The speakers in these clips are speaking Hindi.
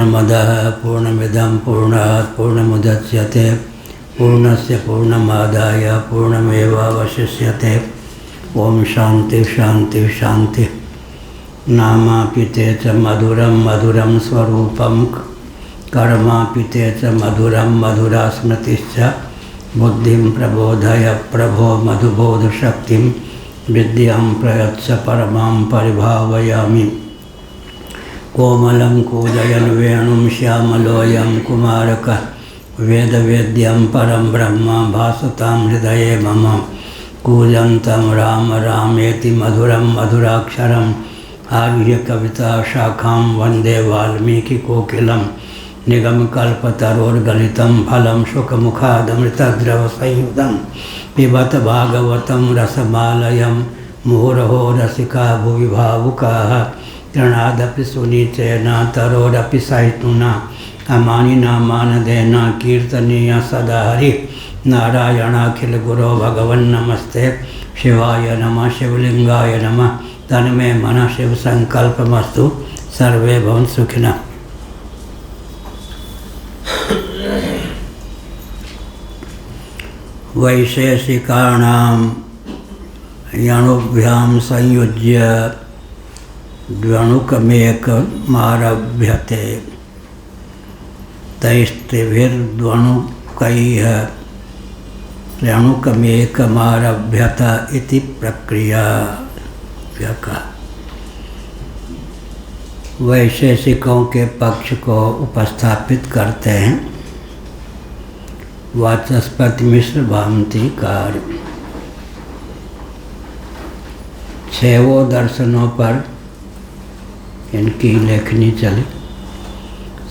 पूर्णमदः पूर्णमिदं पूर्णात् पूर्णमुदच्यते पूर्णस्य पूर्णमादाय पूर्णमेवावशिष्यते। ओम शांति शांति शांति। नामापिते च मधुरं मधुरं स्वरूपं कर्मापिते च मधुरं मधुरा स्मृतिश्च बुद्धिं प्रबोधय प्रभो मधुबोधशक्तिं विद्यां प्रयच्छ परमां परिभावयामि। कोमलं कूजयन् वेणुं श्यामलोऽयं कुमारकः वेदवेद्यं परं ब्रह्म भासतां हृदये मम। कूजन्तं राम रामेति मधुरं मधुराक्षरम् आरुह्य कविता शाखां वन्दे वाल्मीकिकोकिलं। निगमकल्पतरोर्गलितं फलं शुकमुखादमृतद्रवसंयुतं पिबत भागवतं रसमालयं मुहुरहो रसिका भुवि भावुकाः। तृणादपि सुनीचेन तरोरपि सहिष्णुना अमानिना मानदेन कीर्तनीय सदा हरि। नारायणाखिल गुरो भगवन् नमस्ते शिवाय नमः शिवलिंगाय नमः। तन्मे मन शिव संकल्पमस्तु सर्वे भवन्तु सुखिनः। वैशेषिकाणां यणुभ्यां संयुज्य द्व्यणुकमेकमारभ्यते तैस्त्रिभिर्द्व्यणुकैः त्र्यणुकमेकमारभ्यत इति प्रक्रिया। वैशेषिकों के पक्ष को उपस्थापित करते हैं वाचस्पति मिश्र भामतीकार। छहों दर्शनों पर इनकी लेखनी चली।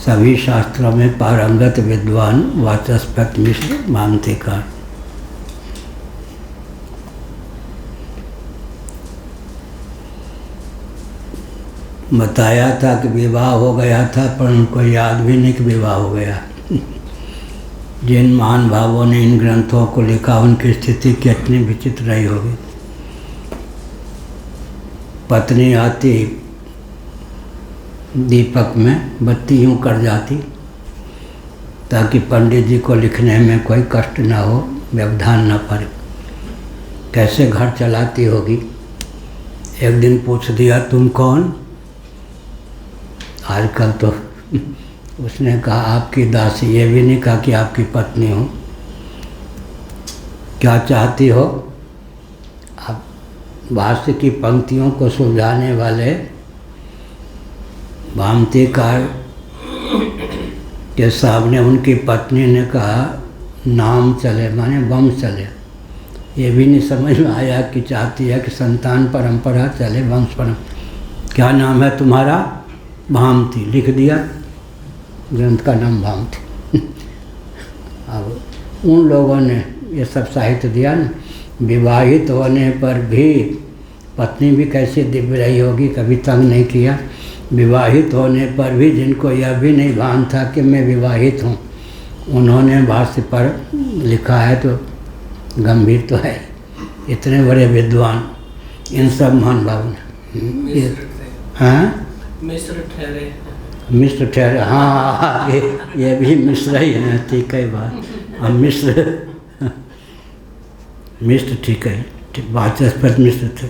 सभी शास्त्रों में पारंगत विद्वान वाचस्पति मिश्र भामतीकार। बताया था कि विवाह हो गया था, पर उनको याद भी नहीं कि विवाह हो गया। जिन महान भावों ने इन ग्रंथों को लिखा उनकी स्थिति कितनी विचित्र रही होगी। पत्नी आती दीपक में बत्ती यूँ कर जाती ताकि पंडित जी को लिखने में कोई कष्ट ना हो, व्यवधान न पड़े। कैसे घर चलाती होगी। एक दिन पूछ दिया तुम कौन। आजकल तो उसने कहा आपकी दासी। ये भी नहीं कहा कि आपकी पत्नी हो। क्या चाहती हो। अब भाष्य की पंक्तियों को सुलझाने वाले भामतीकार के सामने उनकी पत्नी ने कहा नाम चले, माने वंश चले। ये भी नहीं समझ में आया कि चाहती है कि संतान परंपरा चले, वंश परंपरा। क्या नाम है तुम्हारा। भामती। लिख दिया ग्रंथ का नाम भामती। अब उन लोगों ने ये सब साहित्य दिया ना। विवाहित होने पर भी पत्नी भी कैसे दिव्य रही होगी, कभी तंग नहीं किया। विवाहित होने पर भी जिनको यह भी नहीं भान था कि मैं विवाहित हूँ, उन्होंने भाष्य पर लिखा है तो गंभीर तो है। इतने बड़े विद्वान इन सब महान भाव ने। हाँ मिश्र ठहरे। मिश्र ठहरे। हाँ ये भी मिश्र ही है। ठीक है बात। हम मिश्र ठीक है। वाचस्पति मिश्र थे।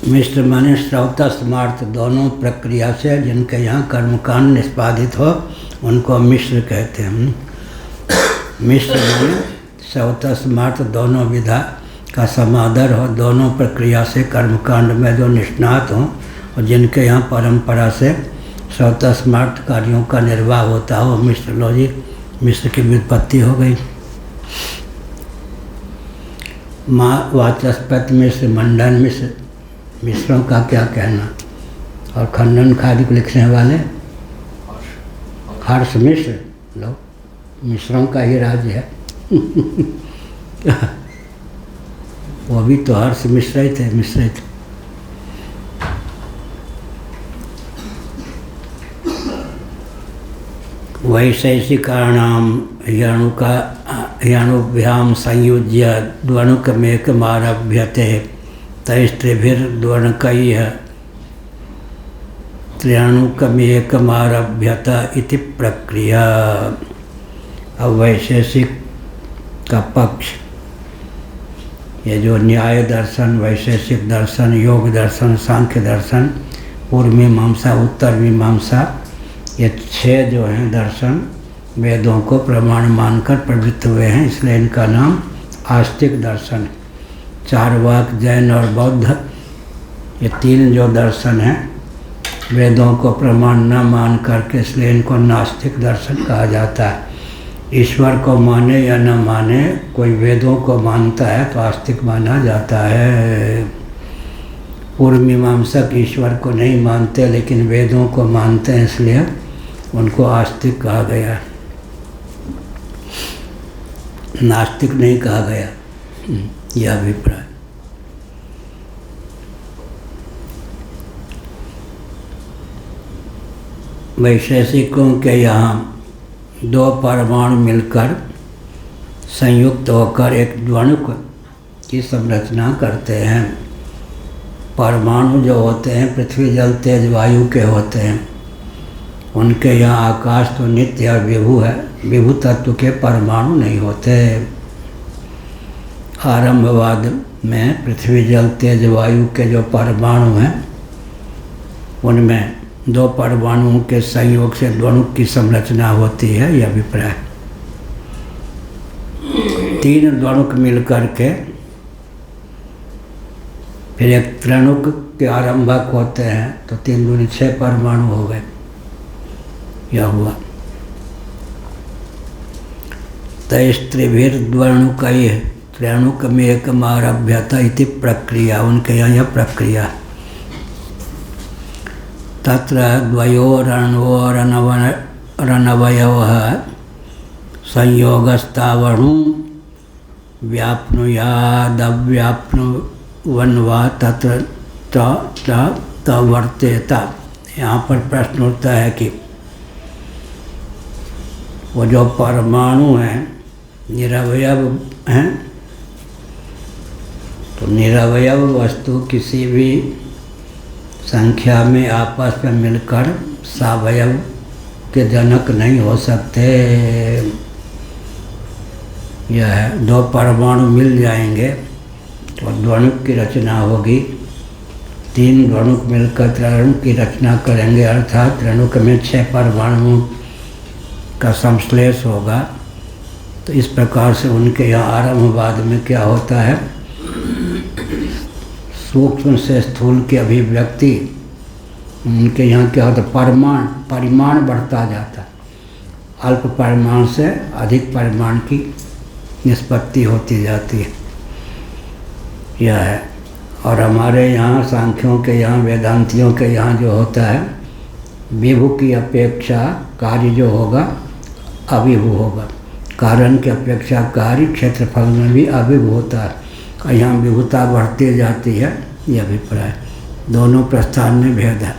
मिश्र माने श्रौता स्मार्थ दोनों प्रक्रिया से जिनके यहाँ कर्मकांड निष्पादित हो उनको मिश्र कहते हैं। मिश्र माने श्रौता स्मार्थ दोनों विधा का समादर हो, दोनों प्रक्रिया से कर्मकांड में जो निष्णात हों और जिनके यहाँ परंपरा से श्रौता स्मार्थ कार्यों का निर्वाह होता हो, मिश्र। लो जी मिश्र की व्युत्पत्ति हो गई। माँ वाचस्पति मिश्र, मंडन मिश्र। मिश्रों का क्या कहना। और खंडन खादी को लिखने वाले हर्ष मिश्र। लो मिश्रों का ही राज्य है। वो भी तो हर्ष मिश्र ही थे। मिश्र ही थे। वैशेषिकाणां यणुभ्यां संयुज्य द्वणुकमेकमारभ्यते तैस्त्रिभिर्द्वणकैः त्र्यणुकमेकमारभ्यत इति प्रक्रिया। अब वैशेषिक का पक्ष, ये जो न्याय दर्शन, वैशेषिक दर्शन, योग दर्शन, सांख्य दर्शन, पूर्व मीमांसा, उत्तर मीमांसा, ये 6 जो हैं दर्शन वेदों को प्रमाण मानकर प्रवृत्त हुए हैं, इसलिए इनका नाम आस्तिक दर्शन है। चार्वाक, जैन और बौद्ध, ये 3 जो दर्शन हैं वेदों को प्रमाण न मान करके, इसलिए इनको नास्तिक दर्शन कहा जाता है। ईश्वर को माने या न माने, कोई वेदों को मानता है तो आस्तिक माना जाता है। पूर्व मीमांसक ईश्वर को नहीं मानते लेकिन वेदों को मानते हैं, इसलिए उनको आस्तिक कहा गया, नास्तिक नहीं कहा गया, यह अभिप्राय। वैशेषिकों के यहाँ 2 परमाणु मिलकर संयुक्त होकर एक द्वणुक की संरचना करते हैं। परमाणु जो होते हैं पृथ्वी, जल, तेज, वायु के होते हैं। उनके यहाँ आकाश तो नित्य और विभु है, विभु तत्व के परमाणु नहीं होते। आरंभवाद में पृथ्वी, जल, तेज, वायु के जो परमाणु हैं उनमें 2 परमाणुओं के संयोग से द्वणुक की संरचना होती है, यह अभिप्राय। 3 द्वणुक मिलकर के फिर एक त्रणुक के आरंभक होते हैं, तो 3 दूनी 6 परमाणु हो गए, यह हुआ। तैस्त्रिभिर्द्वणुकैः त्र्यणुकमेकमारभ्यत इति प्रक्रिया, उनके यहाँ यह प्रक्रिया। तत्र द्वयोरण्वोरनवयवः संयोगस्तावणु व्याप्नुयादव्याप्नुवन् वा तत्र तवर्तेत। यहाँ पर प्रश्न उठता है कि वो जो परमाणु हैं निरवयव हैं, तो निरवयव वस्तु किसी भी संख्या में आपस में मिलकर सावयव के जनक नहीं हो सकते। यह है, 2 परमाणु मिल जाएंगे तो द्वणुक की रचना होगी। 3 द्वणुक मिलकर त्रणुक की रचना करेंगे, अर्थात त्रणुक में 6 परमाणुओं का संश्लेष होगा। तो इस प्रकार से उनके यहाँ आरंभवाद में क्या होता है, सूक्ष्म से स्थूल की अभिव्यक्ति, उनके यहाँ क्या होता है, परिमाण बढ़ता जाता है, अल्प परिमाण से अधिक परिमाण की निष्पत्ति होती जाती है, यह है। और हमारे यहाँ सांख्यों के यहाँ, वेदांतियों के यहाँ जो होता है, विभु की अपेक्षा कार्य जो होगा अविभु होगा, कारण की अपेक्षा कार्य क्षेत्रफल में भी अविभु होता है, और यहाँ विभुता बढ़ती जाती है, यह अभिप्राय। दोनों प्रस्थान में भेद है।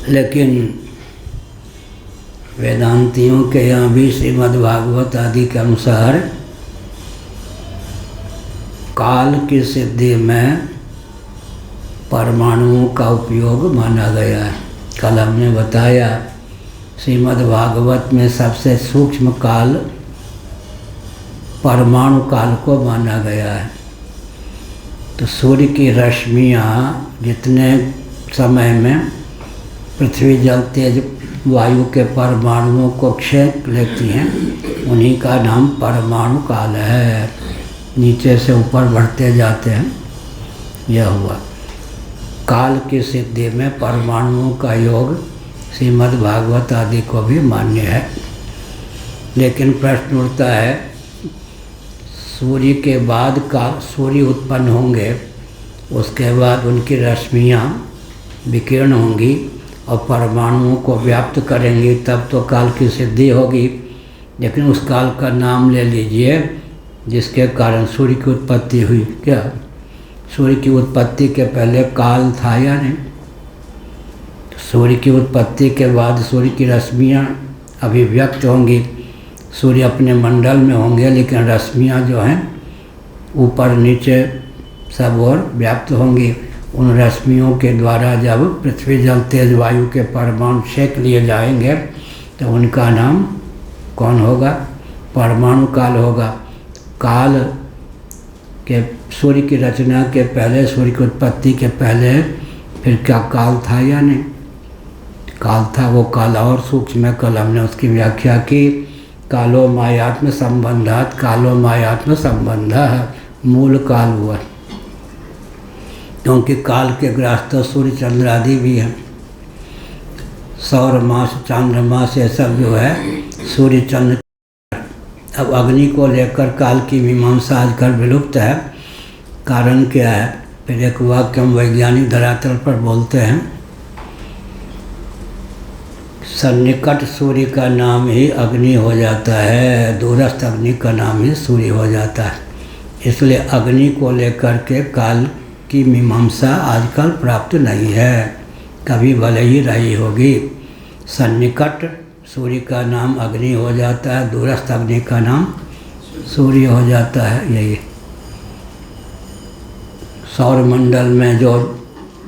लेकिन वेदांतियों के यहाँ भी श्रीमद्भागवत आदि के अनुसार काल की सिद्धि में परमाणुओं का उपयोग माना गया है। कल हमने बताया श्रीमद्भागवत में सबसे सूक्ष्म काल परमाणु काल को माना गया है। तो सूर्य की रश्मियाँ जितने समय में पृथ्वी, जल, तेज, वायु के परमाणुओं को क्षेप लेती हैं, उन्हीं का नाम परमाणु काल है। नीचे से ऊपर बढ़ते जाते हैं, यह हुआ। काल की सिद्धि में परमाणुओं का योग श्रीमद्भागवत आदि को भी मान्य है। लेकिन प्रश्न उठता है, सूर्य के बाद का सूर्य उत्पन्न होंगे, उसके बाद उनकी रश्मियाँ विकीर्ण होंगी और परमाणुओं को व्याप्त करेंगी, तब तो काल की सिद्धि होगी। लेकिन उस काल का नाम ले लीजिए जिसके कारण सूर्य की उत्पत्ति हुई। क्या सूर्य की उत्पत्ति के पहले काल था या नहीं? सूर्य की उत्पत्ति के बाद सूर्य की रश्मियाँ अभिव्यक्त होंगी, सूर्य अपने मंडल में होंगे, लेकिन रश्मियाँ जो हैं ऊपर नीचे सब ओर व्याप्त होंगी। उन रश्मियों के द्वारा जब पृथ्वी जल तेज वायु के परमाणु छेक लिए जाएंगे तो उनका नाम कौन होगा? परमाणु काल होगा। काल के सूर्य की रचना के पहले, सूर्य की उत्पत्ति के पहले फिर क्या काल था या नहीं? काल था, वो काल और सूक्ष्म है। कल हमने उसकी व्याख्या की। कालो मायात्म संबंधात कालो मायात्म संबंध मूल काल हुआ, क्योंकि काल के ग्रास तो सूर्य चंद्र आदि भी हैं। सौर मास चांद्रमास ये सब जो है सूर्य चंद्र। अब अग्नि को लेकर काल की मीमांसा आजकल विलुप्त है। कारण क्या है? फिर एक वाक्य हम वैज्ञानिक धरातल पर बोलते हैं, सन्निकट सूर्य का नाम ही अग्नि हो जाता है, दूरस्थ अग्नि का नाम ही सूर्य हो जाता है। इसलिए अग्नि को लेकर के काल की मीमांसा आजकल प्राप्त नहीं है, कभी भले ही रही होगी। सन्निकट सूर्य का नाम अग्नि हो जाता है, दूरस्थ अग्नि का नाम सूर्य हो जाता है। यही सौरमंडल में जो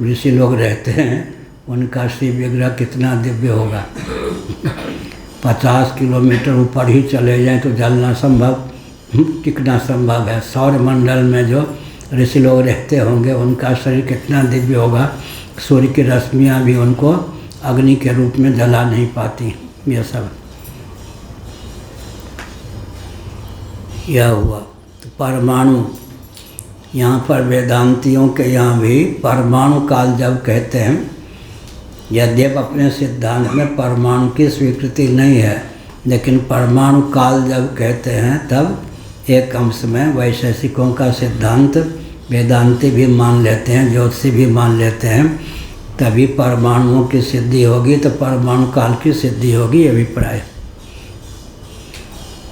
ऋषि लोग रहते हैं उनका शिव विग्रह कितना दिव्य होगा। 50 किलोमीटर ऊपर ही चले जाएं तो जलना संभव, टिकना संभव है। सौरमंडल में जो ऋषि लोग रहते होंगे उनका शरीर कितना दिव्य होगा। सूर्य की रश्मियाँ भी उनको अग्नि के रूप में जला नहीं पाती। यह सब यह हुआ। तो परमाणु, यहाँ पर वेदांतियों के यहाँ भी परमाणु काल जब कहते हैं, यद्यप अपने सिद्धांत में परमाणु की स्वीकृति नहीं है, लेकिन परमाणु काल जब कहते हैं तब एक अंश में वैशेषिकों का सिद्धांत वेदांती भी मान लेते हैं, ज्योतिषी भी मान लेते हैं। तभी परमाणुओं की सिद्धि होगी तो परमाणु काल की सिद्धि होगी, ये अभिप्राय।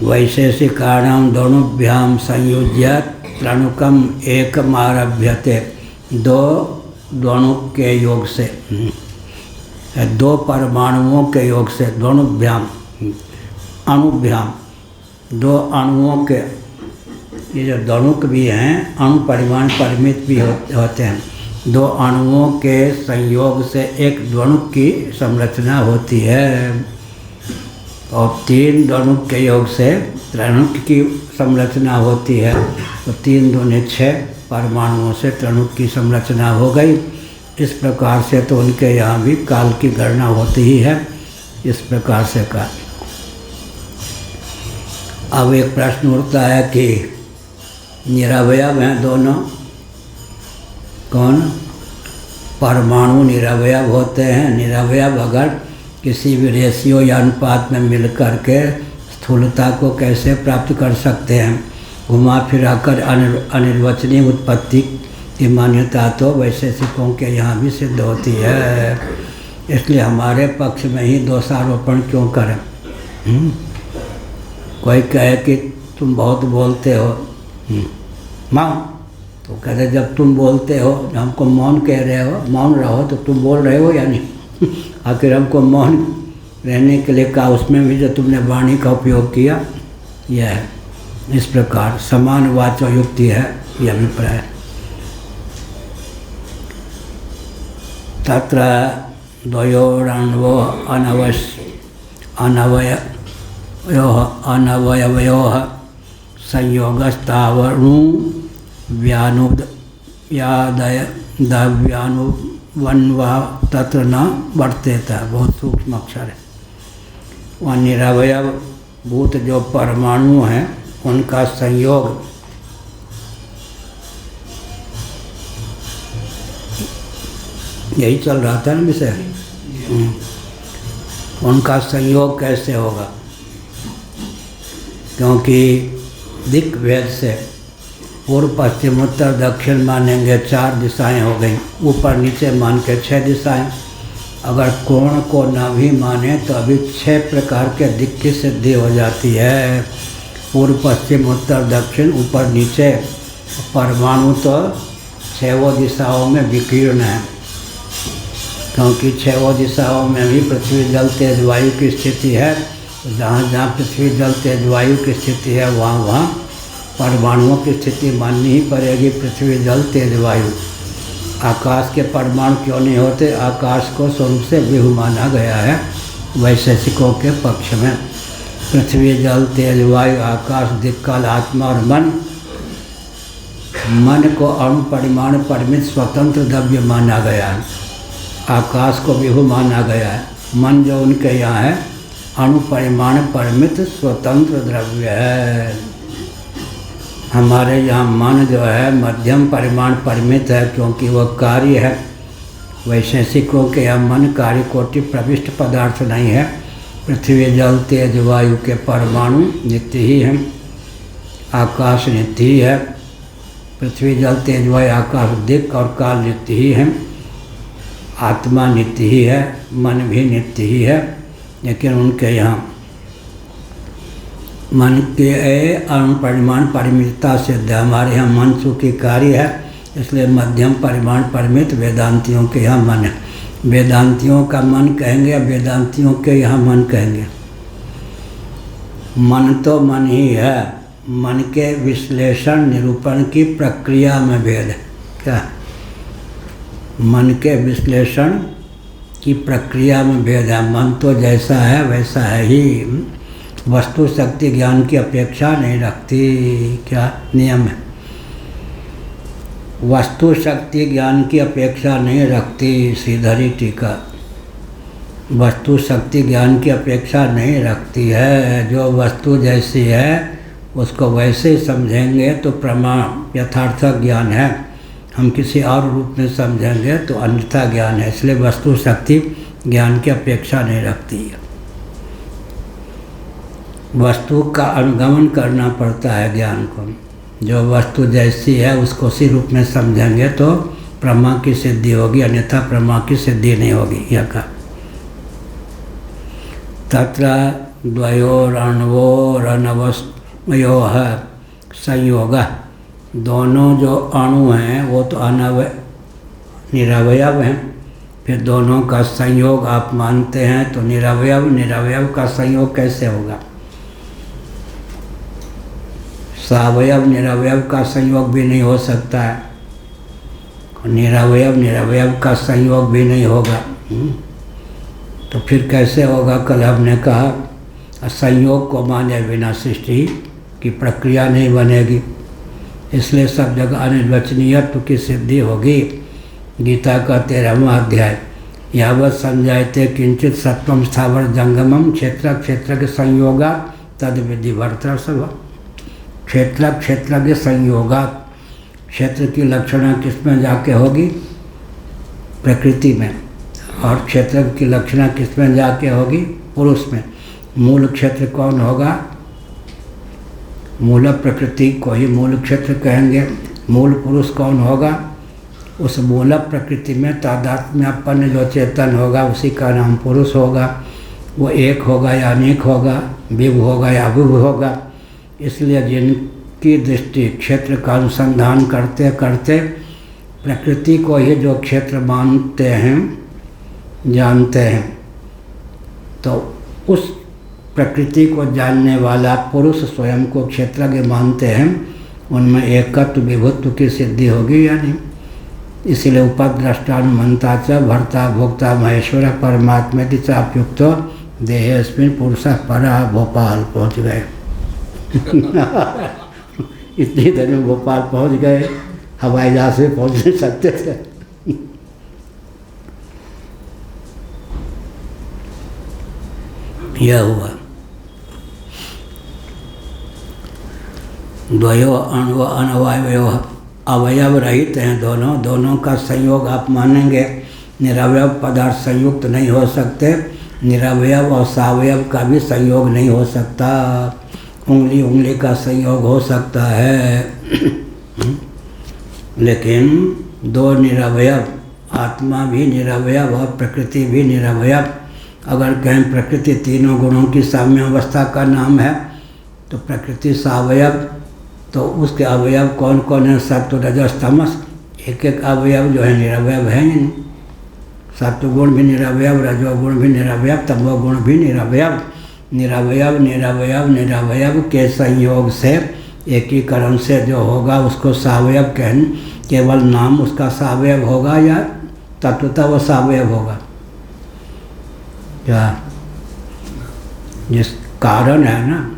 वैशेषिकाणां दोनोभ्याम संयुज्य त्रणुकम एकम आरभ्यते। दोनों के योग से, दो परमाणुओं के योग से, दोनोभ्याम अणुभ्याम, दो अणुओं के, ये जो दोनों भी हैं अणु परिमाण परिमित भी होते हैं। दो अणुओं के संयोग से एक द्वणुक की संरचना होती है, और 3 द्वणुक के योग से त्रणुक की संरचना होती है। तो 3 दूने 6 परमाणुओं से त्रणुक की संरचना हो गई। इस प्रकार से तो उनके यहाँ भी काल की गणना होती ही है। इस प्रकार से काल। अब एक प्रश्न उठता है कि निरवयव हैं दोनों, कौन? परमाणु निरवयव होते हैं। निरवयव अगर किसी भी रेशियो या अनुपात में मिल कर के स्थूलता को कैसे प्राप्त कर सकते हैं? घुमा फिरा कर अनिर्वचनीय उत्पत्ति की मान्यता तो वैशेषिकों के यहाँ भी सिद्ध होती है। इसलिए हमारे पक्ष में ही दोषारोपण क्यों करें? कोई कहे कि तुम बहुत बोलते हो, मौन, तो कहते जब तुम बोलते हो, हमको मौन कह रहे हो, मौन रहो, तो तुम बोल रहे हो या नहीं? आखिर हमको मौन रहने के लिए कहा, उसमें भी जो तुमने वाणी का उपयोग किया, यह है। इस प्रकार समान वाचो युक्ति है, यह अभिप्राय। तत्र द्वयोरण्वोः अनवयवयोः संयोगस्तावणु व्यानुदव्यानुवन्वा तत्र न वर्तेत। बहुत सूक्ष्म अक्षर है। वह निरवयव भूत जो परमाणु हैं उनका संयोग यही चल रहा था ना विषय। उनका संयोग कैसे होगा? क्योंकि दिक् भेद से पूर्व पश्चिम उत्तर दक्षिण मानेंगे 4 दिशाएं हो गई, ऊपर नीचे मान के 6 दिशाएं। अगर कोण को न भी माने तो अभी 6 प्रकार के दिक् की सिद्धि हो जाती है। पूर्व पश्चिम उत्तर दक्षिण ऊपर नीचे। परमाणु तो 6 दिशाओं में विकीर्ण है, क्योंकि 6 दिशाओं में भी पृथ्वी जल तेज वायु की स्थिति है। तो जहाँ जहाँ पृथ्वी जल तेज वायु की स्थिति है वहाँ वहाँ परमाणुओं की स्थिति माननी ही पड़ेगी। पृथ्वी जल तेज वायु, आकाश के परमाणु क्यों नहीं होते? आकाश को स्वरूप से विभु माना गया है वैशेषिकों के पक्ष में। पृथ्वी जल तेज वायु आकाश दिक् काल आत्मा और मन, मन को अणु परिमाण परिमित स्वतंत्र द्रव्य माना गया है। आकाश को विभु माना गया है। मन जो उनके यहाँ है अणु परिमाण परिमित स्वतंत्र द्रव्य है। हमारे यहाँ मन जो है मध्यम परिमाण परिमित है, क्योंकि वह कार्य है। वैशेषिकों के यहाँ मन कार्य कोटि प्रविष्ट पदार्थ नहीं है। पृथ्वी जल तेज वायु के परमाणु नित्य ही हैं, आकाश नित्य ही है। पृथ्वी जल तेज वायु आकाश दिक् और काल नित्य ही हैं, आत्मा नित्य ही है, मन भी नित्य ही है। लेकिन उनके यहाँ मन के अणु परिमाण परिमितता सिद्ध है। हमारे यहाँ मन चूँकि कार्य है, इसलिए मध्यम परिमाण परिमित वेदांतियों के यहाँ मन है। वेदांतियों का मन कहेंगे या वेदांतियों के यहाँ मन कहेंगे? मन तो मन ही है। मन के विश्लेषण निरूपण की प्रक्रिया में भेद है। क्या? मन के विश्लेषण की प्रक्रिया में भेद है। मन तो जैसा है वैसा है ही, वस्तु शक्ति ज्ञान की अपेक्षा नहीं रखती। क्या नियम है? वस्तु शक्ति ज्ञान की अपेक्षा नहीं रखती। श्रीधरी टीका, वस्तु शक्ति ज्ञान की अपेक्षा नहीं रखती है। जो वस्तु जैसी है उसको वैसे ही समझेंगे तो प्रमाण यथार्थ ज्ञान है। हम किसी और रूप में समझेंगे तो अन्यथा ज्ञान है। इसलिए वस्तु शक्ति ज्ञान की अपेक्षा नहीं रखती है। वस्तु का अनुगमन करना पड़ता है ज्ञान को। जो वस्तु जैसी है उसको उसी रूप में समझेंगे तो प्रमा की सिद्धि होगी, अन्यथा प्रमा की सिद्धि नहीं होगी। यह का तत्र द्वयोरणवोरनवयोः संयोग, दोनों जो अणु हैं वो तो निरवयव हैं। फिर दोनों का संयोग आप मानते हैं तो निरवयव का संयोग कैसे होगा? सावयव निरवयव का संयोग भी नहीं हो सकता है, निरवयव का संयोग भी नहीं होगा। तो फिर कैसे होगा? कल हमने कहा संयोग को माने बिना सृष्टि की प्रक्रिया नहीं बनेगी। इसलिए सब जगह अनिर्वचनीयत्व की सिद्धि होगी। गीता का 13वां अध्याय, यावत् संजायते किंचित सत्वम स्थावर जंगमम क्षेत्र के संयोगा तद विधि वर्तर्षभ। क्षेत्र के संयोगा, क्षेत्र की लक्षणा किसमें जाके होगी? प्रकृति में। और क्षेत्र की लक्षणा किसमें जाके होगी? पुरुष में। मूल क्षेत्र कौन होगा? मूल प्रकृति को ही मूल क्षेत्र कहेंगे। मूल पुरुष कौन होगा? उस मूल प्रकृति में तादात्म्यपन्न जो चेतन होगा उसी का नाम पुरुष होगा। वो एक होगा या अनेक होगा, विभु होगा या अविभु होगा। इसलिए जिनकी दृष्टि क्षेत्र का अनुसंधान करते करते प्रकृति को ही जो क्षेत्र मानते हैं, जानते हैं, तो उस प्रकृति को जानने वाला पुरुष स्वयं को क्षेत्रज्ञ मानते हैं। उनमें एकत्व विभुत्व की सिद्धि होगी या नहीं? इसलिए उपद्रष्टानुमंता च भर्ता भोक्ता महेश्वर परमात्मेति चाप्युक्त देहेस्मिन् पुरुषः परा। भोपाल पहुँच गए। इतनी देर में भोपाल पहुँच गए, हवाई जहाज से पहुँच नहीं सकते थे। यह हुआ। द्वयो अणु अनवयव, अवयव रहित हैं दोनों का संयोग आप मानेंगे। निरवयव पदार्थ संयुक्त नहीं हो सकते। निरवयव और सावयव का भी संयोग नहीं हो सकता। उंगली का संयोग हो सकता है, लेकिन दो निरवयव, आत्मा भी निरवयव और प्रकृति भी निरवयव। अगर कहें प्रकृति तीनों गुणों की साम्य अवस्था का नाम है तो प्रकृति सावयव, तो उसके अवयव कौन कौन है? सत्व रजस तमस। एक एक अवयव जो है निरवयव है ही नहीं। सत्वगुण भी निरवयव, रजोगुण भी निरवयव, तमोगुण भी निरवयव। निरवयव के संयोग से एकीकरण से जो होगा उसको सावयव कहें। केवल नाम उसका सावयव होगा या तत्वतः वो सावयव होगा? क्या जिस कारण है ना,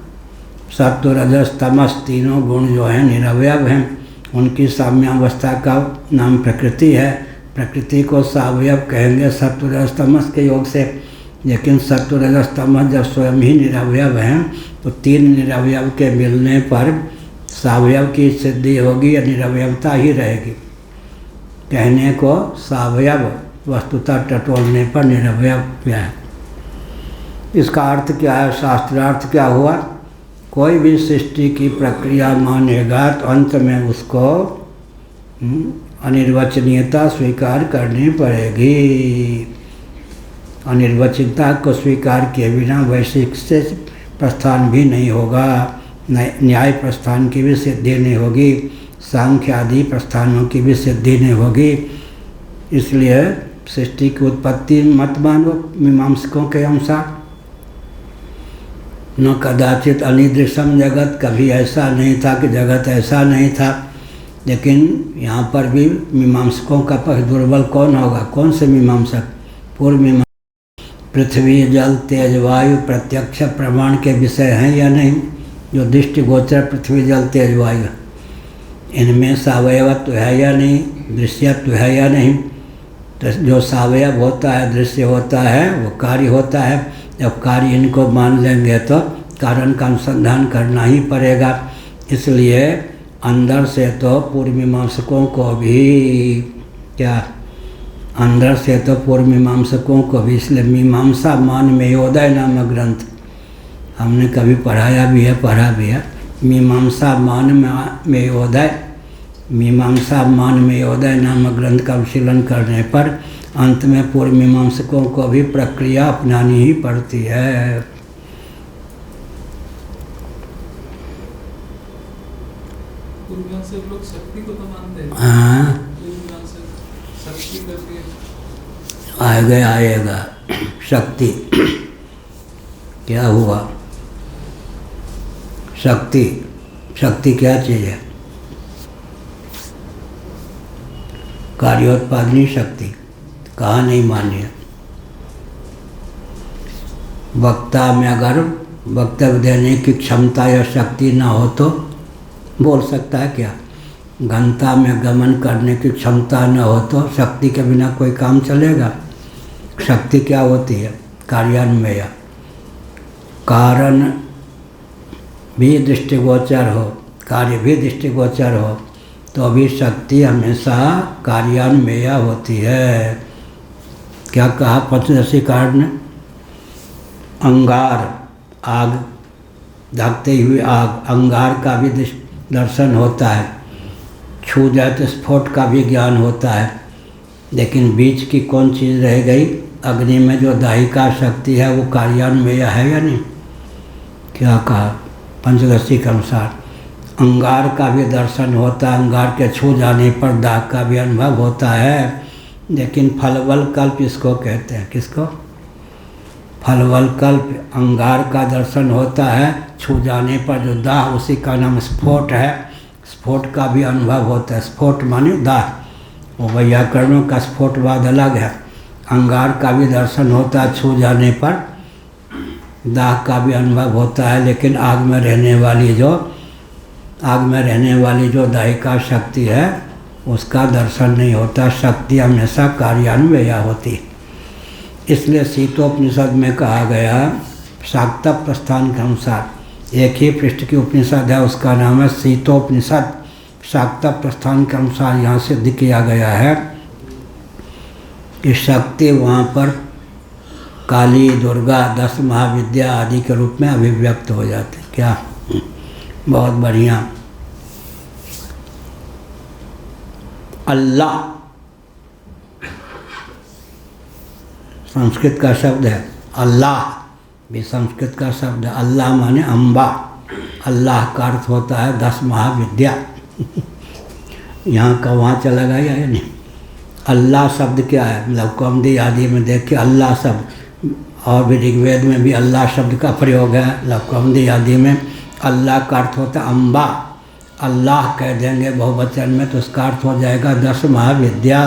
सत्व रजस तमस तीनों गुण जो हैं निरवयव हैं, उनकी साम्यावस्था का नाम प्रकृति है। प्रकृति को सावयव कहेंगे सत्व रजस तमस के योग से, लेकिन सत्व रजस तमस जब स्वयं ही निरवयव हैं तो तीन निरवयव के मिलने पर सावयव की सिद्धि होगी या निरवयवता ही रहेगी। कहने को सावयव, वस्तुतः टटोलने पर निरवयव है। इसका अर्थ क्या है? शास्त्रार्थ क्या हुआ? कोई भी सृष्टि की प्रक्रिया मानेगा तो अंत में उसको अनिर्वचनीयता स्वीकार करनी पड़ेगी। अनिर्वचनीयता को स्वीकार किए बिना वैश्विक से प्रस्थान भी नहीं होगा, न्याय प्रस्थान की भी सिद्धि नहीं होगी, सांख्य आदि प्रस्थानों की भी सिद्धि नहीं होगी। इसलिए सृष्टि की उत्पत्ति मत मानो मीमांसकों के अनुसार। न कदाचित अनिदृशम जगत, कभी ऐसा नहीं था कि जगत ऐसा नहीं था। लेकिन यहाँ पर भी मीमांसकों का पक्ष दुर्बल कौन होगा? कौन से मीमांसक? पूर्व मीमांसक। पृथ्वी जल तेज वायु प्रत्यक्ष प्रमाण के विषय हैं या नहीं? जो दृष्टिगोचर पृथ्वी जल तेज वायु, इनमें सावयवत्व है या नहीं? दृश्यत्व है या नहीं? तो जो सावयव होता है, दृश्य होता है, वो कार्य होता है। जब कार्य इनको मान लेंगे तो कारण का अनुसंधान करना ही पड़ेगा। इसलिए अंदर से तो पूर्व मीमांसकों को भी क्या, अंदर से तो पूर्व मीमांसकों को भी, इसलिए मीमांसा मान मेयोदय नामक ग्रंथ हमने कभी पढ़ाया भी है, पढ़ा भी है। मीमांसा मान मेयोदय, मीमांसा मान मेयोदय नामक ग्रंथ का अनुशीलन करने पर अंत में पूर्व मीमांसकों को भी प्रक्रिया अपनानी ही पड़ती है। लोग शक्ति को तो मानते हैं। हाँ, शक्ति करके आएगा शक्ति। क्या हुआ? शक्ति, शक्ति क्या चीज़ है? कार्योत्पादनी शक्ति। कहाँ नहीं मान्य? वक्ता में अगर वक्तव्य देने की क्षमता या शक्ति ना हो तो बोल सकता है क्या? घनता में गमन करने की क्षमता न हो तो शक्ति के बिना कोई काम चलेगा? शक्ति क्या होती है? कार्यान्वय। कारण भी दृष्टिगोचर हो, कार्य भी दृष्टिगोचर हो तो भी शक्ति हमेशा कार्यान्वय होती है। क्या कहा पंचदशीकार ने? अंगार, आग, धकते हुए आग, अंगार का भी दर्शन होता है। छू जाए तो स्फोट का भी ज्ञान होता है। लेकिन बीच की कौन चीज़ रह गई? अग्नि में जो दाहिका शक्ति है वो कार्यान्वय है या नहीं? क्या कहा पंचदशी के अनुसार? अंगार का भी दर्शन होता है, अंगार के छू जाने पर दाग का भी अनुभव होता है। लेकिन फलवल कल्प इसको कहते हैं। किसको? फलवल कल्प। अंगार का दर्शन होता है, छू जाने पर जो दाह, उसी का नाम स्फोट है। स्फोट का भी अनुभव होता है। स्फोट माने दाह, वो वैयाकरणों का स्फोटवाद अलग है। अंगार का भी दर्शन होता है, छू जाने पर दाह का भी अनुभव होता है। लेकिन आग में रहने वाली जो दाहिका शक्ति है उसका दर्शन नहीं होता। शक्ति हमेशा कार्यान्वय होती है। इसलिए शीतोपनिषद में कहा गया, शाक्त प्रस्थान के अनुसार एक ही पृष्ठ की उपनिषद है, उसका नाम है शीतोपनिषद। शाक्त प्रस्थान के अनुसार यहाँ सिद्ध किया गया है कि शक्ति वहाँ पर काली, दुर्गा, 10 महाविद्या आदि के रूप में अभिव्यक्त हो जाते। क्या? बहुत बढ़िया। अल्लाह संस्कृत का शब्द है, अल्लाह भी संस्कृत का शब्द है। अल्लाह माने अम्बा। अल्लाह का अर्थ होता है 10 महाविद्या। यहाँ का वहाँ चला गया या नहीं? अल्लाह शब्द क्या है? लवकौमदी आदि में देखिए अल्लाह शब्द, और भी ऋग्वेद में भी अल्लाह शब्द का प्रयोग है। लवकौमदी आदि में अल्लाह का अर्थ होता है अम्बा। अल्लाह कह देंगे बहुवचन में तो उसका अर्थ हो जाएगा 10 महाविद्या।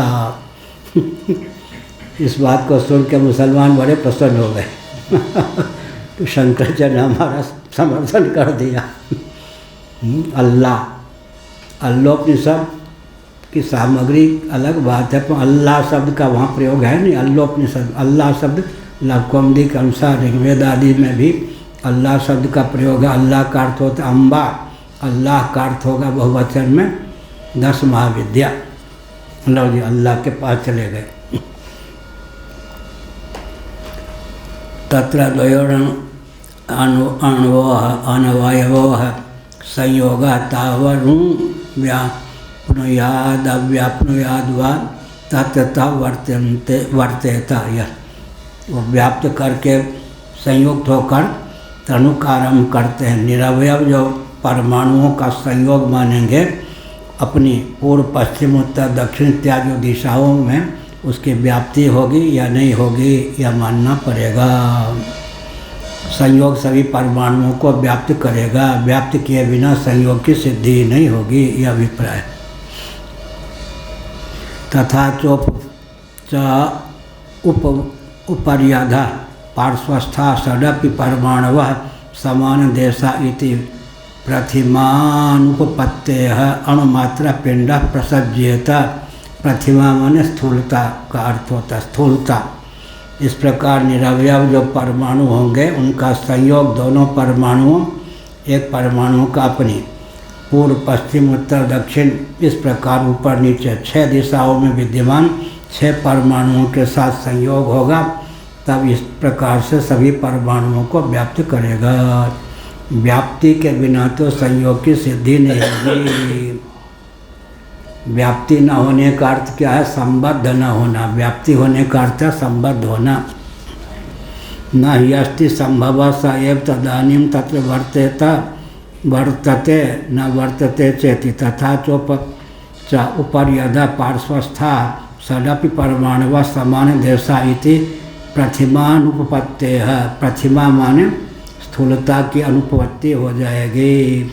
इस बात को सुन के मुसलमान बड़े प्रसन्न हो गए। तो शंकराचार्य ने हमारा समर्थन कर दिया। अल्लाह अल्लोपनिषद की सामग्री अलग बात है, पर अल्लाह शब्द का वहाँ प्रयोग है नहीं। अल्लोपनिषद अल्लाह शब्द लवकुंडी के अनुसार ऋग्वेद आदि में भी अल्लाह शब्द का प्रयोग है। अल्लाह का अर्थ होता है अम्बा, अल्लाह का अर्थ होगा बहुवचन में 10 महाविद्या। लो जी अल्लाह के पास चले गए। तत्र द्वयोरण् अनवयवः संयोगः तावरुं व्याप्नुयाद अव्याप्नुयाद वा ततः वर्तेत। यह वो व्याप्त करके संयुक्त होकर तनुकारंभ करते हैं। निरवयव जो परमाणुओं का संयोग मानेंगे अपनी पूर्व पश्चिम उत्तर दक्षिण इत्यादि दिशाओं में, उसकी व्याप्ति होगी या नहीं होगी यह मानना पड़ेगा। संयोग सभी परमाणुओं को व्याप्त करेगा, व्याप्त किए बिना संयोग की सिद्धि नहीं होगी, यह अभिप्राय। तथा उपर्याधा पार्श्वस्था षडपि परमाणवः समान देशा इति प्रतिमानुपपत्तेः अणुमात्रा पिंड प्रसज्येत। प्रतिमा माने स्थूलता का अर्थ होता है, स्थूलता। इस प्रकार निरवयव जो परमाणु होंगे उनका संयोग दोनों परमाणुओं, एक परमाणु का अपनी पूर्व पश्चिम उत्तर दक्षिण इस प्रकार ऊपर नीचे 6 दिशाओं में विद्यमान 6 परमाणुओं के साथ संयोग होगा, तब इस प्रकार से सभी परमाणुओं को व्याप्त करेगा। व्याप्ति के बिना तो संयोग की सिद्धि नहीं होगी। व्याप्ति न होने का अर्थ क्या है? संबद्ध न होना। व्याप्ति होने का अर्थ है संबद्ध होना। न हि अस्ति संभव स एव तदानीं तत्र वर्तते न वर्तते चेति। तथा च उपर्यदा पार्श्वस्था षडपि परमाणवः समान देशा इति प्रतिमानुपपत्तेः। प्रतिमा माने स्थूलता की अनुपपत्ति हो जाएगी।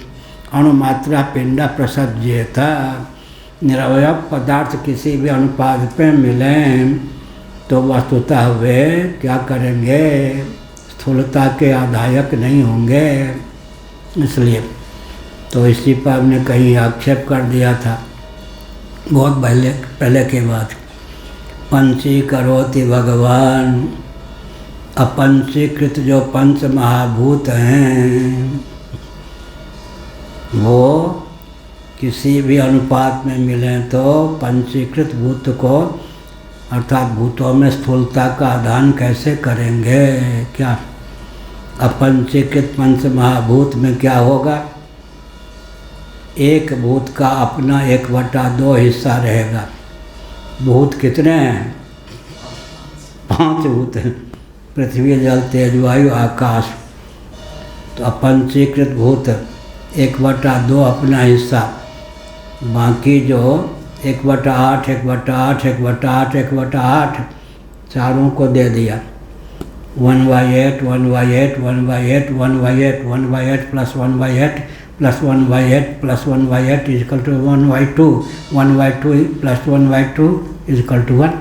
अणुमात्रा पिंड प्रसज्येत। निरवयव पदार्थ किसी भी अनुपात पे मिलें तो वस्तुतः वे क्या करेंगे? स्थूलता के आधायक नहीं होंगे। इसलिए तो इसी पर हमने कहीं आक्षेप कर दिया था बहुत पहले के बाद। पंचीकरोति भगवान। अपंचीकृत जो पंच महाभूत हैं वो किसी भी अनुपात में मिलें तो पंचीकृत भूत को अर्थात भूतों में स्थूलता का आधान कैसे करेंगे? क्या अपंचीकृत पंच महाभूत में क्या होगा? एक भूत का अपना 1/2 हिस्सा रहेगा। भूत कितने हैं? 5 भूत हैं, पृथ्वी जल तेज वायु आकाश। तो अपंचीकृत भूत 1/2 अपना हिस्सा, बाकी जो 1/8 1/8 1/8 1/8 चारों को दे दिया। 1/8 1/8 1/8 1/8 1/8 प्लस 1/8 प्लस 1/8 प्लस 1/8 इजकल टू 1/2 1/2 प्लस 1/2 इजकल टू 1।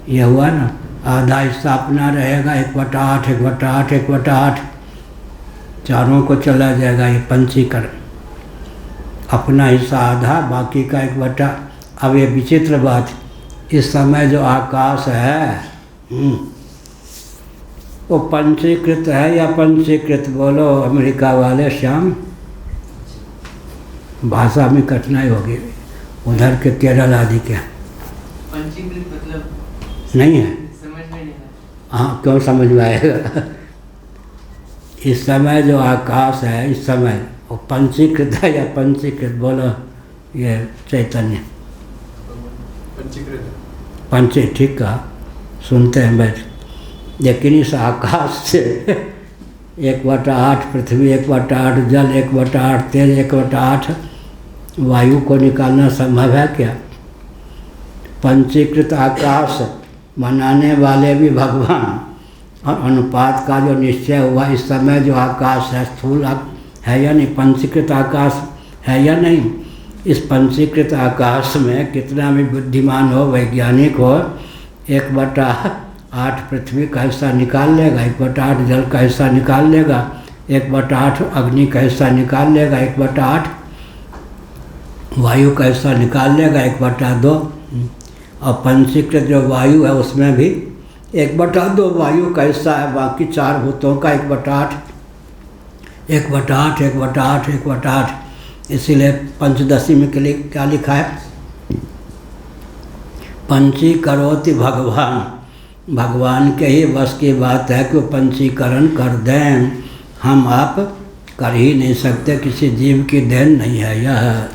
यह हुआ ना। आधा हिस्सा अपना रहेगा 1/8 1/8 1/8 चारों को चला जाएगा। ये पंचीकरण। अपना हिस्सा आधा, बाकी का 1/8। अब ये विचित्र बात, इस समय जो आकाश है वो पंचीकृत है या पंचीकृत? बोलो अमेरिका वाले श्याम। भाषा में कठिनाई होगी उधर के केरल आदि के। पंचीकृत मतलब नहीं है, समझ में नहीं आया। हाँ क्यों समझ में आएगा? इस समय जो आकाश है इस समय वो पंचीकृत है या पंचीकृत? बोलो ये चैतन्य। पंचीकृत है। पंची ठीक कहा, सुनते हैं बैठ। लेकिन इस आकाश से 1/8 पृथ्वी 1/8 जल 1/8 तेज 1/8 वायु को निकालना संभव है क्या? पंचीकृत आकाश मनाने वाले भी भगवान, और अनुपात का जो निश्चय हुआ इस समय जो आकाश है स्थूल है या नहीं? पंचीकृत आकाश है या नहीं? इस पंचीकृत आकाश में कितना भी बुद्धिमान हो, वैज्ञानिक हो, 1/8 पृथ्वी का हिस्सा निकाल लेगा, 1/8 जल का हिस्सा निकाल लेगा, 1/8 अग्नि का हिस्सा निकाल लेगा, 1/8 वायु का हिस्सा निकाल लेगा, 1/2। और पंचीकृत जो वायु है उसमें भी 1/2 वायु का हिस्सा है, बाकी 4 भूतों का 1/8, 1/8, 1/8, 1/8। इसीलिए पंचदशी में के लिए क्या लिखा है? पंचीकरोति भगवान। भगवान के ही बस की बात है कि वो पंचीकरण कर दें, हम आप कर ही नहीं सकते, किसी जीव की देन नहीं है यह।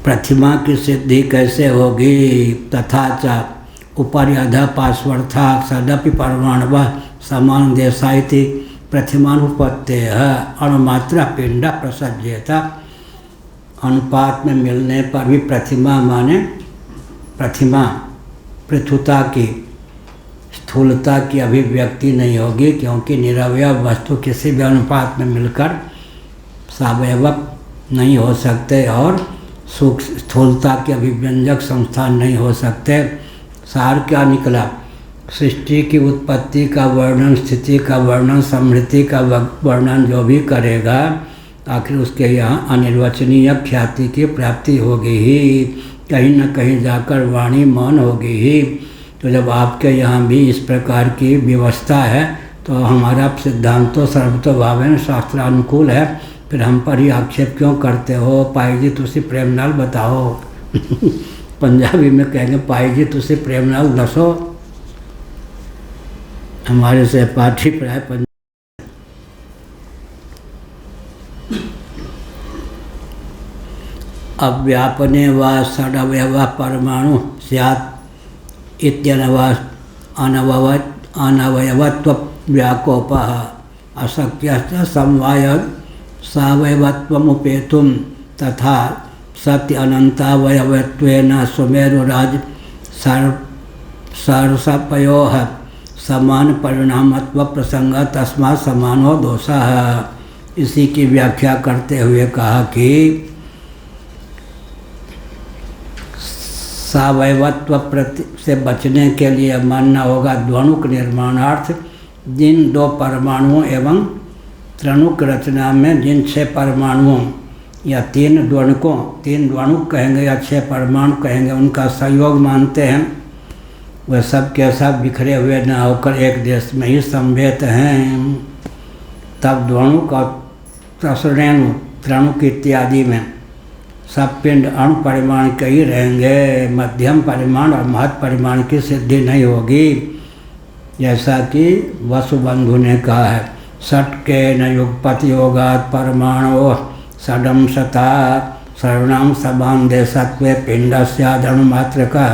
प्रतिमा की सिद्धि कैसे होगी? तथा च ऊपर अधः पार्श्वथा सदपि परमाणु समान देशाइति प्रतिमानुपत्तेः अणुमात्रा पिंड प्रसज्येता। अनुपात में मिलने पर भी प्रतिमा माने प्रतिमा पृथुता की, स्थूलता की अभिव्यक्ति नहीं होगी, क्योंकि निरवयव वस्तु किसी भी अनुपात में मिलकर सावयवक नहीं हो सकते और सूक्ष्म स्थूलता के अभिव्यंजक संस्थान नहीं हो सकते। सार क्या निकला? सृष्टि की उत्पत्ति का वर्णन, स्थिति का वर्णन, समृद्धि का वर्णन जो भी करेगा, आखिर उसके यहाँ अनिर्वचनीय ख्याति की प्राप्ति होगी ही, कहीं न कहीं जाकर वाणी मौन होगी ही। तो जब आपके यहाँ भी इस प्रकार की व्यवस्था है तो हमारा सिद्धांत तो सर्वतोभावेन शास्त्रानुकूल है, फिर हम पर ही आक्षेप क्यों करते हो? पाई जी तुसी प्रेम नाल बताओ। पंजाबी में कहेंगे पाई जी तुसी प्रेम नाल दसो। हमारे से पाठी प्राय अव्यापने व षडवयव परमाणु स्यात् अनवयवत्व व्याकोपः अशक्यश्च समवाय सावयवत्वमुपेतुं तथा सत्य अनंतावयवत्वेन सुमेरुराज सरसपयोः समान परिणामत्व प्रसंग तस्मात् समानो दोषः। इसी की व्याख्या करते हुए कहा कि सावयवत्व से बचने के लिए मानना होगा द्वणुक निर्माणार्थ जिन 2 परमाणुओं एवं त्रणुक रचना में जिन 6 परमाणुओं या 3 द्वणुकों, 3 द्वणुक कहेंगे या 6 परमाणु कहेंगे, उनका संयोग मानते हैं, वह सब के सब बिखरे हुए न होकर एक देश में ही संवेत हैं। तब द्वणुक और तसरेणु त्रणुक इत्यादि में सब पिंड अणु परिमाण के ही रहेंगे, मध्यम परिमाण और महत् परिमाण की सिद्धि नहीं होगी। जैसा कि वसुबंधु ने कहा है, षट्के न युगपत योगात् परमाणो षडंशता सर्वनाम समान देशत्वे पिंडस्यादणु मात्र का।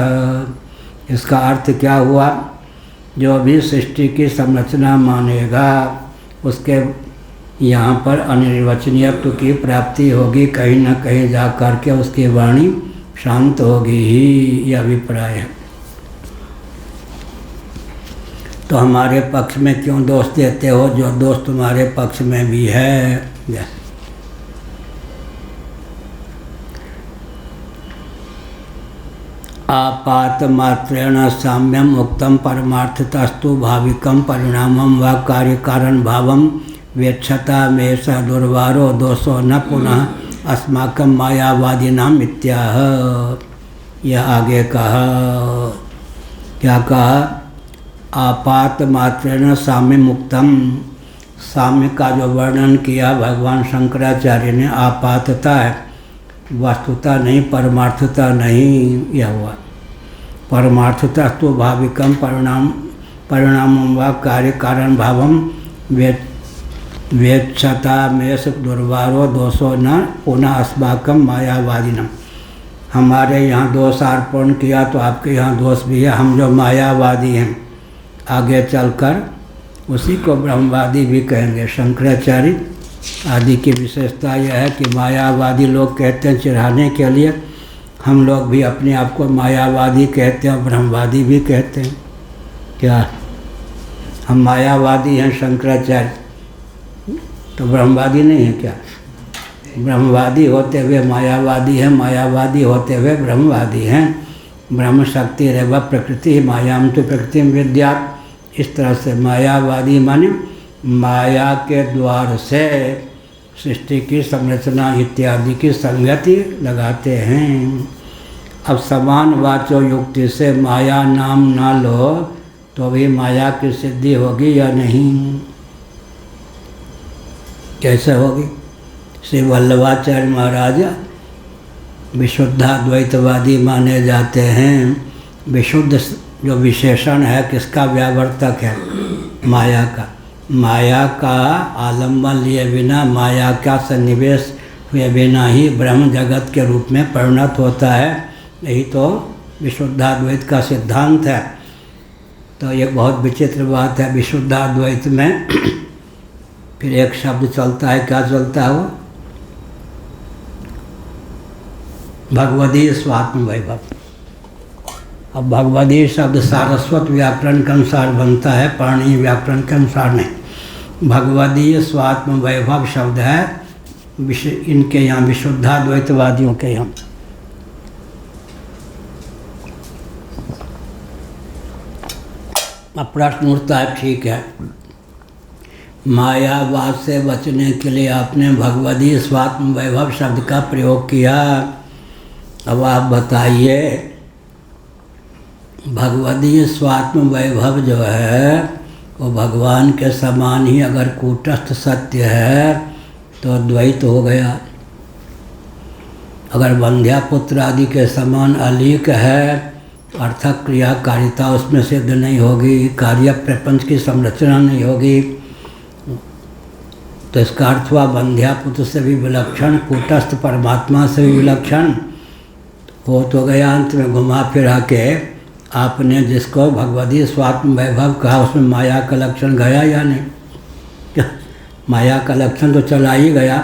इसका अर्थ क्या हुआ? जो भी सृष्टि की संरचना मानेगा उसके यहाँ पर अनिर्वचनीयत्व की प्राप्ति होगी, कहीं न कहीं जा कर के उसकी वाणी शांत होगी ही, यह अभिप्राय है। तो हमारे पक्ष में क्यों दोष देते हो जो दोष तुम्हारे पक्ष में भी है? आपात मात्रेण साम्यम उक्तम परमार्थतस्तु भाविकम परिणामम व कार्य कारण भावम वेक्षता में स दुर्वारो दोषो न पुनः अस्माकं मायावादिनाम इत्याह। यह आगे कहा, क्या कहा? आपात मात्रेण साम्य मुक्तम। साम्य का जो वर्णन किया भगवान शंकराचार्य ने, आपातता है, वस्तुता नहीं, परमार्थता नहीं, यह हुआ। परमार्थता तो भाविकम परिणामम व कार्य कारण भावम वेक्षता में दुर्वारो दोषो न पुनः अस्माकम मायावादिनम। हमारे यहाँ दोष अर्पण किया तो आपके यहाँ दोष भी है। हम जो मायावादी हैं आगे चलकर उसी को ब्रह्मवादी भी कहेंगे। शंकराचार्य आदि की विशेषता यह है कि मायावादी लोग कहते हैं चिढ़ाने के लिए, हम लोग भी अपने आप को मायावादी कहते हैं और ब्रह्मवादी भी कहते हैं। क्या हम मायावादी हैं शंकराचार्य, तो ब्रह्मवादी नहीं है क्या? ब्रह्मवादी होते हुए मायावादी हैं, मायावादी होते हुए ब्रह्मवादी हैं। ब्रह्म शक्ति रेव प्रकृति मायाम तो प्रकृति विद्यात्। इस तरह से मायावादी माने माया के द्वार से सृष्टि की संरचना इत्यादि की संगति लगाते हैं। अब समान वाचो युक्ति से माया नाम ना लो तो भी माया की सिद्धि होगी या नहीं? कैसे होगी? श्री वल्लभाचार्य महाराज विशुद्धाद्वैतवादी माने जाते हैं। विशुद्ध जो विशेषण है किसका व्यावर्तक है? माया का। माया का आलम्बन लिए बिना, माया का सन्निवेश हुए बिना ही ब्रह्म जगत के रूप में परिणत होता है। यही तो विशुद्धाद्वैत का सिद्धांत है। तो ये बहुत विचित्र बात है। विशुद्धाद्वैत में फिर एक शब्द चलता है, क्या चलता है वो? भगवदीय स्वात्म वैभव। अब भगवदीय शब्द सारस्वत व्याकरण के अनुसार बनता है, पाणिनि व्याकरण के अनुसार नहीं। भगवदीय स्वात्म वैभव शब्द है इनके यहाँ विशुद्धाद्वैतवादियों के यहाँ। अब प्रश्न उठता है, ठीक है, मायावाद से बचने के लिए आपने भगवदीय स्वात्म वैभव शब्द का प्रयोग किया। अब आप बताइए, भगवदीय स्वात्म वैभव जो है वो भगवान के समान ही अगर कूटस्थ सत्य है तो द्वैत हो गया। अगर वंध्यापुत्र आदि के समान अलीक है तो अर्थक क्रियाकारिता उसमें सिद्ध नहीं होगी, कार्य प्रपंच की संरचना नहीं होगी। तो इसका अर्थ हुआ वंध्यापुत्र से भी विलक्षण, कूटस्थ परमात्मा से भी विलक्षण हो तो गया। अंत में घुमा फिरा के आपने जिसको भगवदीय स्वात्म वैभव कहा उसमें माया का लक्षण गया या नहीं? माया का लक्षण तो चला ही गया।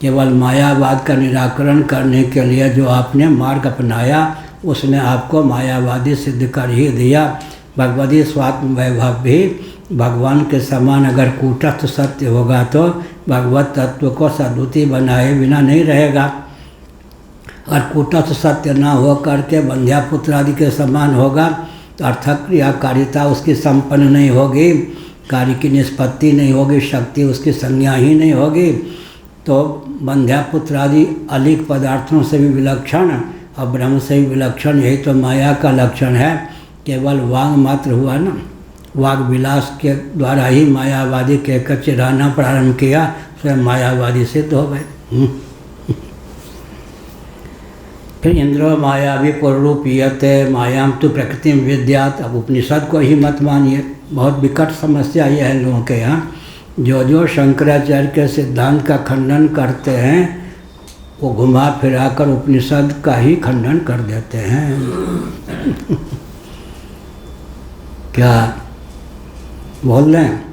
केवल मायावाद का निराकरण करने के लिए जो आपने मार्ग अपनाया उसने आपको मायावादी सिद्ध कर ही दिया। भगवदीय स्वात्म वैभव भी भगवान के समान अगर कूटस्थ सत्य होगा तो भगवत तत्व को सद्बुद्धि बनाए बिना नहीं रहेगा। और कूटस्थ सत्य ना हो करके वंध्यापुत्र आदि के समान होगा तो अर्थक क्रियाकारिता उसकी संपन्न नहीं होगी, कार्य की निष्पत्ति नहीं होगी, शक्ति उसकी संज्ञा ही नहीं होगी। तो वंध्यापुत्र आदि अलिक पदार्थों से भी विलक्षण और ब्रह्म से भी विलक्षण, यही तो माया का लक्षण है। केवल वांग मात्र हुआ ना, वाग विलास के द्वारा ही मायावादी कहकर चिढ़ाना प्रारंभ किया, स्वयं मायावादी सिद्ध हो गए। फिर इंद्रो माया भी पुरूपीयते मायाम तो प्रकृति विद्यात। अब उपनिषद को ही मत मानिए, बहुत विकट समस्या ये है लोगों के यहाँ। जो शंकराचार्य के सिद्धांत का खंडन करते हैं वो घुमा फिरा कर उपनिषद का ही खंडन कर देते हैं। क्या बोल रहे हैं?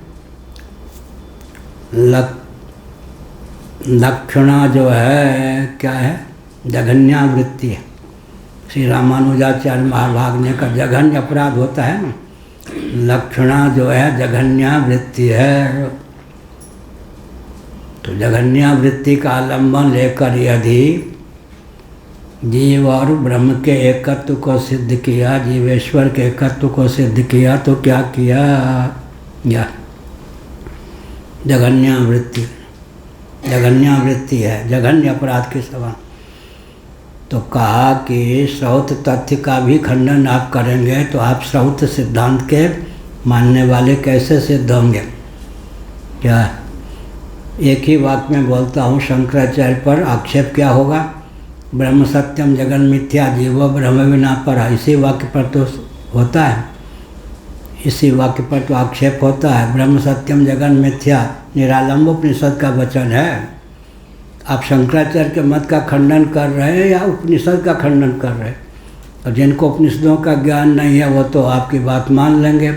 लक्षणा जो है क्या है? जघन्यावृत्ति है। श्री रामानुजाचार्य महाभाग ने कहा जघन्य अपराध होता है ना, लक्षणा जो है जघन्यावृत्ति है। तो जघन्यावृत्ति का आलम्बन लेकर यदि जीव और ब्रह्म के एकत्व को सिद्ध किया, जीवेश्वर के एकत्व को सिद्ध किया, तो क्या किया? या जघन्यावृत्ति, जघन्यावृत्ति है, जघन्य अपराध के समान। तो कहा कि श्रौत तथ्य का भी खंडन आप करेंगे तो आप श्रौत सिद्धांत के मानने वाले कैसे सिद्ध होंगे? क्या एक ही वाक्य में बोलता हूँ, शंकराचार्य पर आक्षेप क्या होगा? ब्रह्म सत्यम जगन मिथ्या जीवो ब्रह्म विना पर। इसी वाक्य पर तो होता है, इसी वाक्य पर तो आक्षेप होता है। ब्रह्म सत्यम जगन मिथ्या निरालंब उपनिषद का वचन है। आप शंकराचार्य के मत का खंडन कर रहे हैं या उपनिषद का खंडन कर रहे हैं? और जिनको उपनिषदों का ज्ञान नहीं है वो तो आपकी बात मान लेंगे।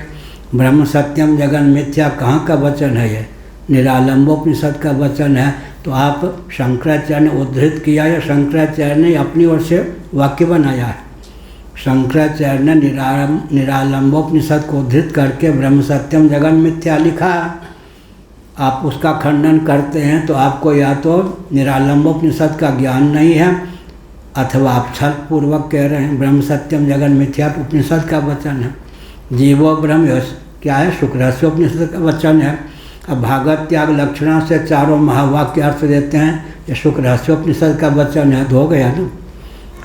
ब्रह्म सत्यम जगन मिथ्या कहाँ का वचन है? ये निरालंबोपनिषद का वचन है। तो आप शंकराचार्य ने उद्धृत किया या शंकराचार्य ने अपनी ओर से वाक्य बनाया है? शंकराचार्य ने निरालंबोपनिषद को उद्धृत करके ब्रह्म सत्यम जगन मिथ्या लिखा। आप उसका खंडन करते हैं तो आपको या तो निरालंबोपनिषद का ज्ञान नहीं है अथवा आप छल पूर्वक कह रहे हैं। ब्रह्म सत्यम जगन मिथ्या उपनिषद का वचन है। जीवो ब्रह्म क्या है? शुक्रस्य उपनिषद का वचन है। अब भागवत त्याग लक्षणा से चारों महावाक्य अर्थ देते हैं, ये शुक्रस्य उपनिषद का वचन है, तो हो गया ना।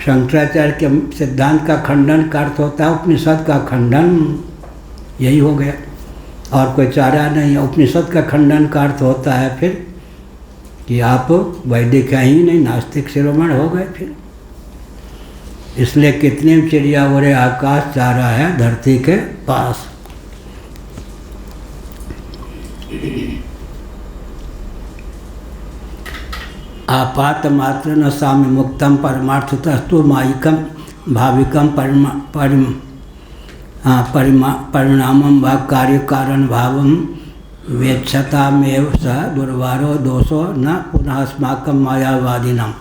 शंकराचार्य के सिद्धांत का खंडन का अर्थ होता है उपनिषद का खंडन, यही हो गया और कोई चारा नहीं है। उपनिषद का खंडन का अर्थ होता है फिर कि आप वैदिक हैं ही नहीं, नास्तिक शिरोमणि हो गए फिर। इसलिए कितनी चिड़िया उड़े आकाश जा रहा है धरती के पास। आपात मात्र न साम्य मुक्तम परमार्थतस्तु मायिकम भाविकम परिणामम व कार्य कारण भावम वेक्षतामेव स दुर्वारो दोषो न पुनः अस्माकं मायावादिनाम।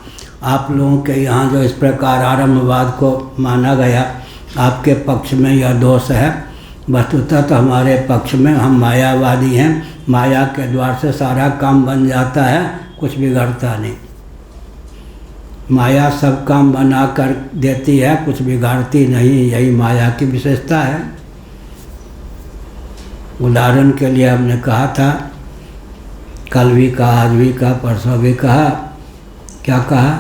आप लोगों के यहाँ जो इस प्रकार आरंभवाद को माना गया, आपके पक्ष में यह दोष है। वस्तुतः तो हमारे पक्ष में हम मायावादी हैं। माया के द्वार से सारा काम बन जाता है, कुछ बिगड़ता नहीं। माया सब काम बना कर देती है, कुछ बिगाड़ती नहीं। यही माया की विशेषता है। उदाहरण के लिए हमने कहा था, कल भी कहा, आज भी कहा, परसों भी कहा, क्या कहा?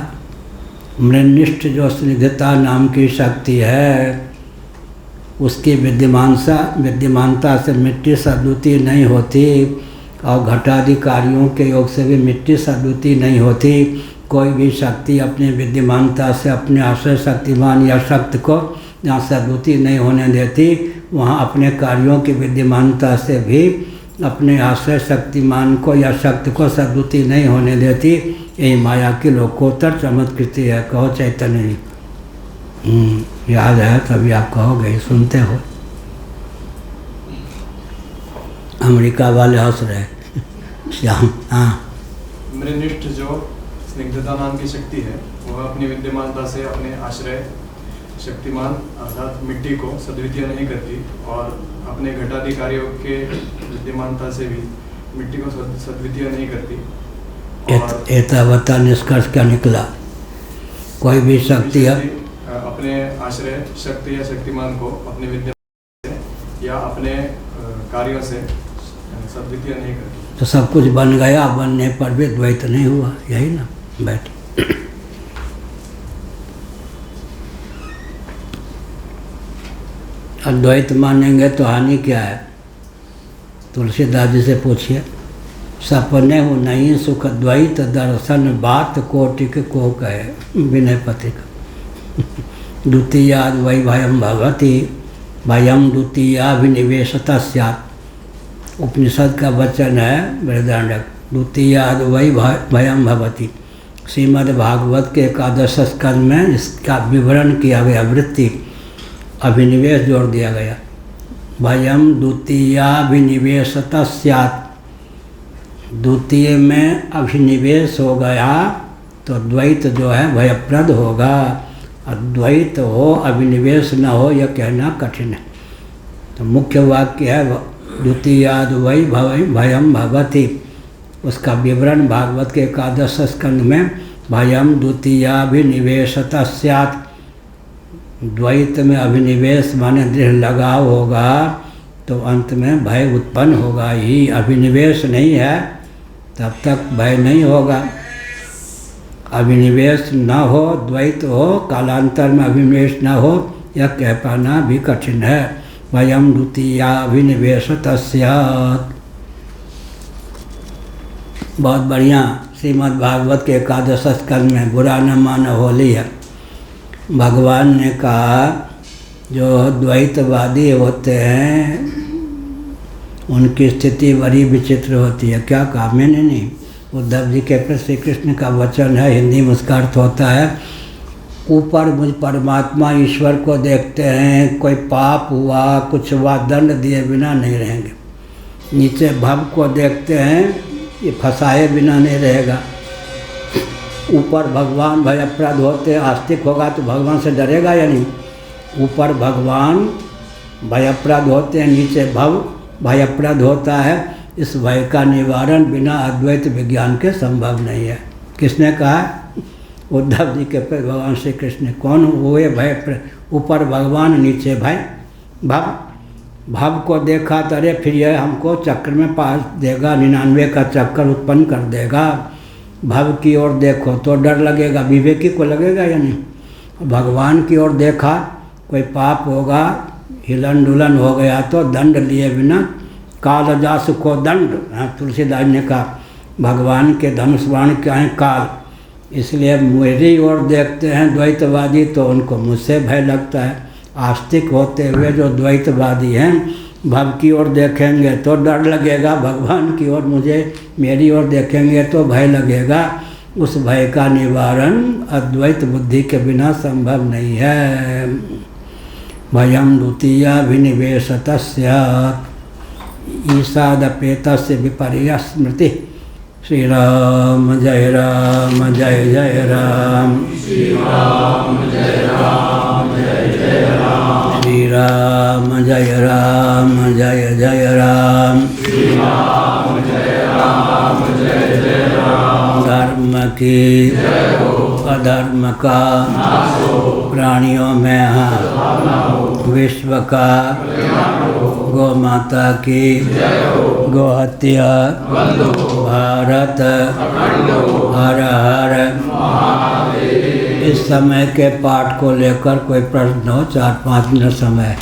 मृन्निष्ठ जो स्निग्धता नाम की शक्ति है, उसकी विद्यमानता से मिट्टी सद्गति नहीं होती और घटादि कार्यों के योग से भी मिट्टी सद्गति नहीं होती। कोई भी शक्ति अपनी विद्यमानता से अपने आश्रय शक्तिमान या शक्ति को जहाँ सद्गति नहीं होने देती, वहाँ अपने कार्यों की विद्यमानता से भी अपने आश्रय शक्तिमान को या शक्ति को सद्गति नहीं होने देती। यही माया की लोकोत्तर चमत्कृति है। कहो चैतन्य जी। याद है तभी आप कहोगे, सुनते हो। अमेरिका वाले हंस रहे। श्याम, हाँ। मृनिष्ठ जो स्निग्धता नाम की शक्ति है, वह अपनी विद्यमानता से अपने आश्रय शक्तिमान अर्थात मिट्टी को सद्वितीय नहीं करती और अपने घटादि कार्यों के विद्यमानता से भी मिट्टी को सद्वितीय नहीं करती। एतावता निष्कर्ष क्या निकला? कोई भी शक्ति अपने आश्रय शक्ति या शक्तिमान को अपने विद्यमान से या अपने कार्यों से सद्वितीय नहीं करती। तो सब कुछ बन गया, बनने पर भी द्वैत नहीं हुआ। यही ना बैठ। अद्वैत मानेंगे तो हानि क्या है? तुलसीदास जी से पूछिए। सपने हो नहीं सुख द्वैत दर्शन बात कोटिक को कहे विनय पथिक। द्वितीयाद वै भयम भवति भयम द्वितीयाभिनिवेशतः स्यात्। उपनिषद का वचन है बृहदारण्यक। द्वितीयाद वै भयम भवति। श्रीमद् भागवत के एकादश स्कंद में इसका विवरण किया गया। वृत्ति अभिनिवेश जोड़ दिया गया। भयम द्वितीयाभिनिवेशतः स्यात्। द्वितीय में अभिनिवेश हो गया तो द्वैत जो है भयप्रद होगा। अद्वैत हो अभिनिवेश न हो यह कहना कठिन है। तो मुख्य वाक्य है द्वितीयाद वै भयम भवति। उसका विवरण भागवत के एकादश स्कंद में भयम द्वितीयाभिनिवेशतः स्यात्। द्वैत में अभिनिवेश माने दृढ़ लगाव होगा तो अंत में भय उत्पन्न होगा ही। अभिनिवेश नहीं है तब तक भय नहीं होगा। अभिनिवेश न हो, द्वैत हो, कालांतर में अभिनिवेश न हो, यह कह पाना भी कठिन है। भयम द्वितीयाभिनिवेशतः स्यात्। बहुत बढ़िया श्रीमद् भागवत के एकादश स्कंद में बुरा न मानो होली है। भगवान ने कहा जो द्वैतवादी होते हैं उनकी स्थिति बड़ी विचित्र होती है। क्या कहा? मैंने नहीं, उद्धव जी के प्रति श्री कृष्ण का वचन है। हिंदी में उसका अर्थ होता है ऊपर मुझ परमात्मा ईश्वर को देखते हैं, कोई पाप हुआ कुछ हुआ दंड दिए बिना नहीं रहेंगे। नीचे भव को देखते हैं, ये फंसाए बिना नहीं रहेगा। ऊपर भगवान भयप्रद होते, आस्तिक होगा तो भगवान से डरेगा या नहीं? ऊपर भगवान भयप्रद होते हैं, नीचे भव भयप्रद होता है। इस भय का निवारण बिना अद्वैत विज्ञान के संभव नहीं है। किसने कहा? उद्धव जी के पे भगवान श्री कृष्ण। कौन हुए भय? ऊपर भगवान नीचे भय भव। भव को देखा तो अरे फिर यह हमको चक्र में पास देगा, 99 का चक्कर उत्पन्न कर देगा। भव की ओर देखो तो डर लगेगा, विवेकी को लगेगा या नहीं? भगवान की ओर देखा, कोई पाप होगा, हिलन डुलन हो गया तो दंड लिए बिना काल जासु को दंड। तुलसीदास ने कहा भगवान के धनुष बाण क्या है? काल। इसलिए मेरी ओर देखते हैं द्वैतवादी तो उनको मुझसे भय लगता है। आस्तिक होते हुए जो द्वैतवादी हैं, भव की ओर देखेंगे तो डर लगेगा, भगवान की ओर मेरी ओर देखेंगे तो भय लगेगा। उस भय का निवारण अद्वैत बुद्धि के बिना संभव नहीं है। भयम द्वितीया विनिवेशतस्य ईसादपेतस्य विपर्य स्मृति। श्री राम जय राम जय जय राम। श्री राम जय राम जय जय राम। श्री राम जय राम जय जय राम। श्री राम जय राम जय जय राम। धर्म की अधर्म का प्राणियों में विश्व का गौ माता की गो हत्या भारत हर हर। इस समय के पाठ को लेकर कोई प्रश्न हो? 4-5 मिनट समय है।